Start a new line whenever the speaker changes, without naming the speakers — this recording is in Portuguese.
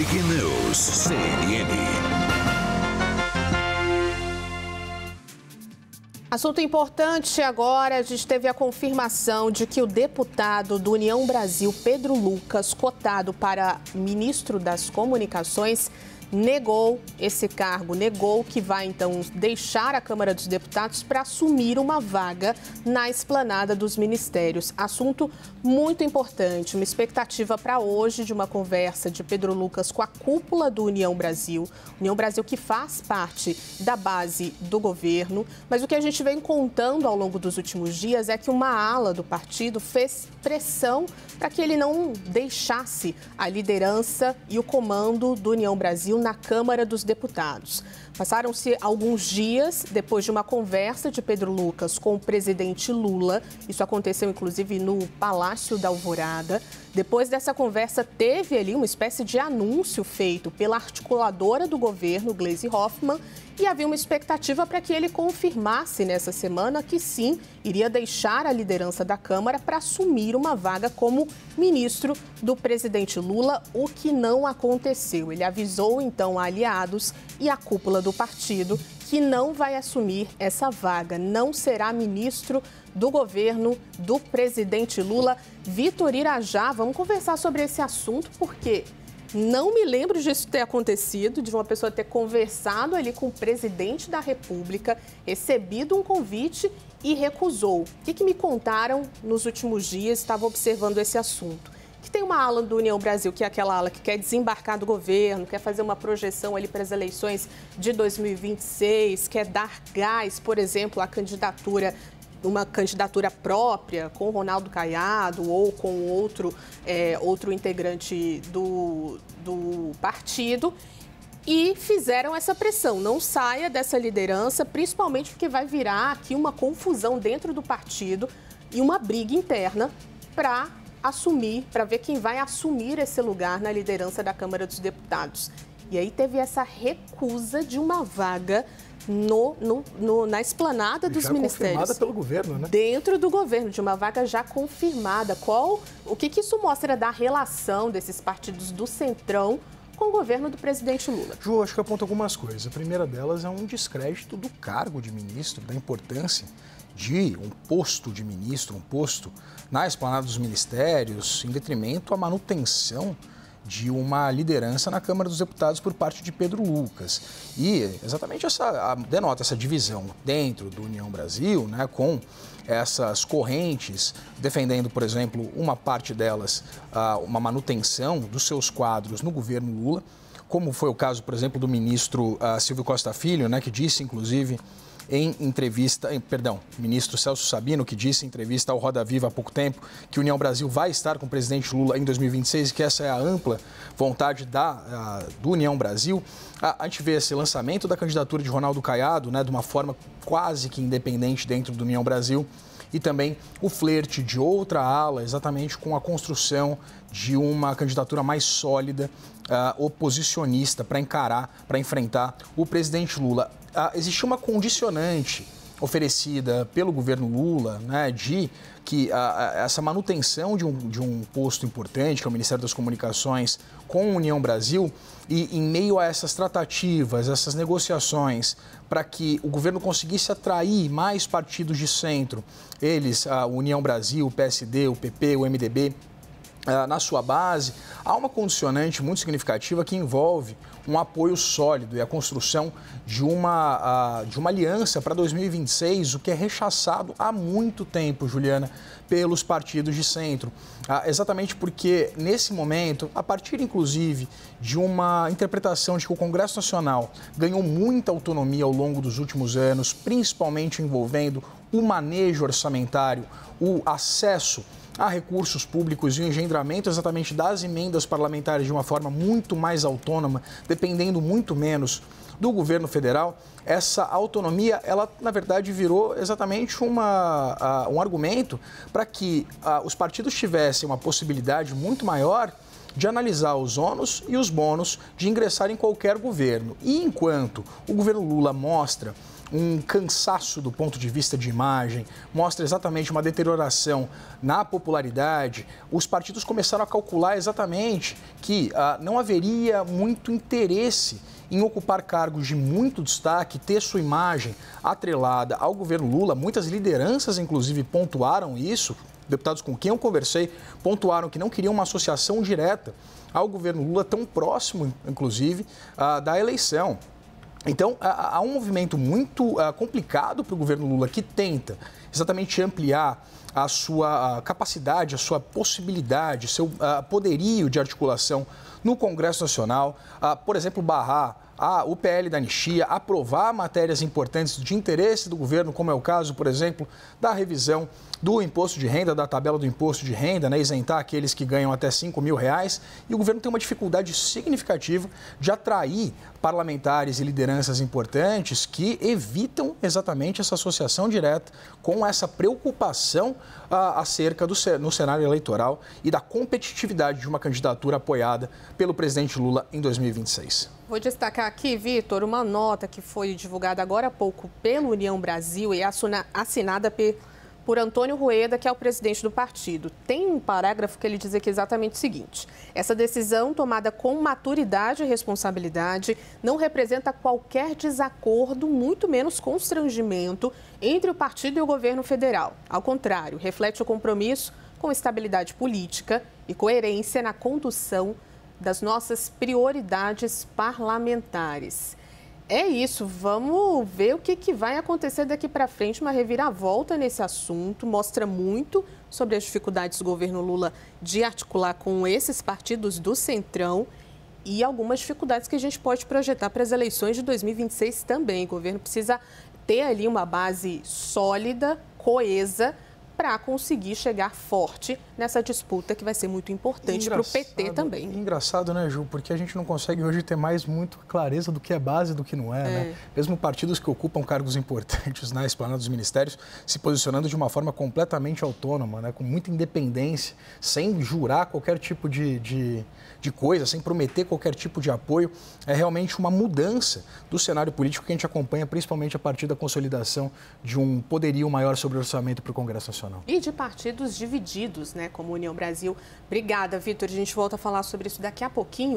Breaking News, CNN.
Assunto importante agora, a gente teve a confirmação de que o deputado do União Brasil, Pedro Lucas, cotado para ministro das Comunicações, negou esse cargo, negou que vai então deixar a Câmara dos Deputados para assumir uma vaga na esplanada dos ministérios. Assunto muito importante, uma expectativa para hoje de uma conversa de Pedro Lucas com a cúpula do União Brasil. União Brasil que faz parte da base do governo, mas o que a gente vem contando ao longo dos últimos dias é que uma ala do partido fez pressão para que ele não deixasse a liderança e o comando do União Brasil na Câmara dos Deputados. Passaram-se alguns dias depois de uma conversa de Pedro Lucas com o presidente Lula. Isso aconteceu, inclusive, no Palácio da Alvorada. Depois dessa conversa, teve ali uma espécie de anúncio feito pela articuladora do governo, Gleisi Hoffmann, e havia uma expectativa para que ele confirmasse nessa semana que sim, iria deixar a liderança da Câmara para assumir uma vaga como ministro do presidente Lula, o que não aconteceu. Ele avisou então a aliados e a cúpula do partido que não vai assumir essa vaga, não será ministro do governo do presidente Lula. Vitor Irajá, vamos conversar sobre esse assunto, porque não me lembro disso ter acontecido, de uma pessoa ter conversado ali com o presidente da República, recebido um convite e recusou. O que me contaram nos últimos dias? Estava observando esse assunto. Que tem uma ala do União Brasil, que é aquela ala que quer desembarcar do governo, quer fazer uma projeção ali para as eleições de 2026, quer dar gás, por exemplo, à candidatura, uma candidatura própria com Ronaldo Caiado ou com outro integrante do partido, e fizeram essa pressão. Não saia dessa liderança, principalmente porque vai virar aqui uma confusão dentro do partido e uma briga interna para ver quem vai assumir esse lugar na liderança da Câmara dos Deputados. E aí teve essa recusa de uma vaga na esplanada dos ministérios.
Confirmada pelo governo, né?
Dentro do governo, de uma vaga já confirmada. O que isso mostra da relação desses partidos do Centrão com o governo do presidente Lula?
Ju, acho que aponta algumas coisas. A primeira delas é um descrédito do cargo de ministro, da importância de um posto de ministro, um posto na esplanada dos ministérios, em detrimento à manutenção de uma liderança na Câmara dos Deputados por parte de Pedro Lucas. E exatamente denota essa divisão dentro do União Brasil, né, com essas correntes defendendo, por exemplo, uma parte delas, uma manutenção dos seus quadros no governo Lula, como foi o caso, por exemplo, do ministro Silvio Costa Filho, né, que disse, inclusive, ministro Celso Sabino, que disse em entrevista ao Roda Viva há pouco tempo que a União Brasil vai estar com o presidente Lula em 2026 e que essa é a ampla vontade do União Brasil. A gente vê esse lançamento da candidatura de Ronaldo Caiado, né, de uma forma quase que independente dentro do União Brasil, e também o flerte de outra ala, exatamente com a construção de uma candidatura mais sólida, oposicionista, para enfrentar o presidente Lula. Existiu uma condicionante oferecida pelo governo Lula, né, de que essa manutenção de um posto importante, que é o Ministério das Comunicações, com a União Brasil, e em meio a essas tratativas, essas negociações, para que o governo conseguisse atrair mais partidos de centro, eles, a União Brasil, o PSD, o PP, o MDB, na sua base, há uma condicionante muito significativa que envolve um apoio sólido e a construção de uma aliança para 2026, o que é rechaçado há muito tempo, Juliana, pelos partidos de centro. Exatamente porque, nesse momento, a partir, inclusive, de uma interpretação de que o Congresso Nacional ganhou muita autonomia ao longo dos últimos anos, principalmente envolvendo o manejo orçamentário, o acesso a recursos públicos e o engendramento exatamente das emendas parlamentares de uma forma muito mais autônoma, dependendo muito menos do governo federal, essa autonomia, ela na verdade virou exatamente um argumento para que os partidos tivessem uma possibilidade muito maior de analisar os ônus e os bônus de ingressar em qualquer governo. E enquanto o governo Lula mostra um cansaço do ponto de vista de imagem, mostra exatamente uma deterioração na popularidade. Os partidos começaram a calcular exatamente que não haveria muito interesse em ocupar cargos de muito destaque, ter sua imagem atrelada ao governo Lula. Muitas lideranças, inclusive, pontuaram isso. Deputados com quem eu conversei pontuaram que não queriam uma associação direta ao governo Lula, tão próximo, inclusive, da eleição. Então, há um movimento muito complicado para o governo Lula, que tenta exatamente ampliar a sua capacidade, a sua possibilidade, seu poderio de articulação no Congresso Nacional, por exemplo, barrar o PL da anistia, aprovar matérias importantes de interesse do governo, como é o caso, por exemplo, da revisão do imposto de renda, da tabela do imposto de renda, né, isentar aqueles que ganham até R$5.000. E o governo tem uma dificuldade significativa de atrair parlamentares e lideranças importantes que evitam exatamente essa associação direta com essa preocupação acerca no cenário eleitoral e da competitividade de uma candidatura apoiada pelo presidente Lula em 2026.
Vou destacar aqui, Vitor, uma nota que foi divulgada agora há pouco pela União Brasil e assinada por Antônio Rueda, que é o presidente do partido. Tem um parágrafo que ele diz aqui exatamente o seguinte: essa decisão, tomada com maturidade e responsabilidade, não representa qualquer desacordo, muito menos constrangimento, entre o partido e o governo federal. Ao contrário, reflete o compromisso com estabilidade política e coerência na condução das nossas prioridades parlamentares. É isso, vamos ver o que vai acontecer daqui para frente, uma reviravolta nesse assunto, mostra muito sobre as dificuldades do governo Lula de articular com esses partidos do Centrão e algumas dificuldades que a gente pode projetar para as eleições de 2026 também. O governo precisa ter ali uma base sólida, coesa, para conseguir chegar forte nessa disputa que vai ser muito importante para o PT também.
Engraçado, né, Ju? Porque a gente não consegue hoje ter mais muito clareza do que é base e do que não é, né? Mesmo partidos que ocupam cargos importantes na esplanada dos ministérios se posicionando de uma forma completamente autônoma, né? Com muita independência, sem jurar qualquer tipo de coisa, sem prometer qualquer tipo de apoio. É realmente uma mudança do cenário político que a gente acompanha, principalmente a partir da consolidação de um poderio maior sobre o orçamento para o Congresso Nacional.
E de partidos divididos, né, como União Brasil. Obrigada, Vitor. A gente volta a falar sobre isso daqui a pouquinho.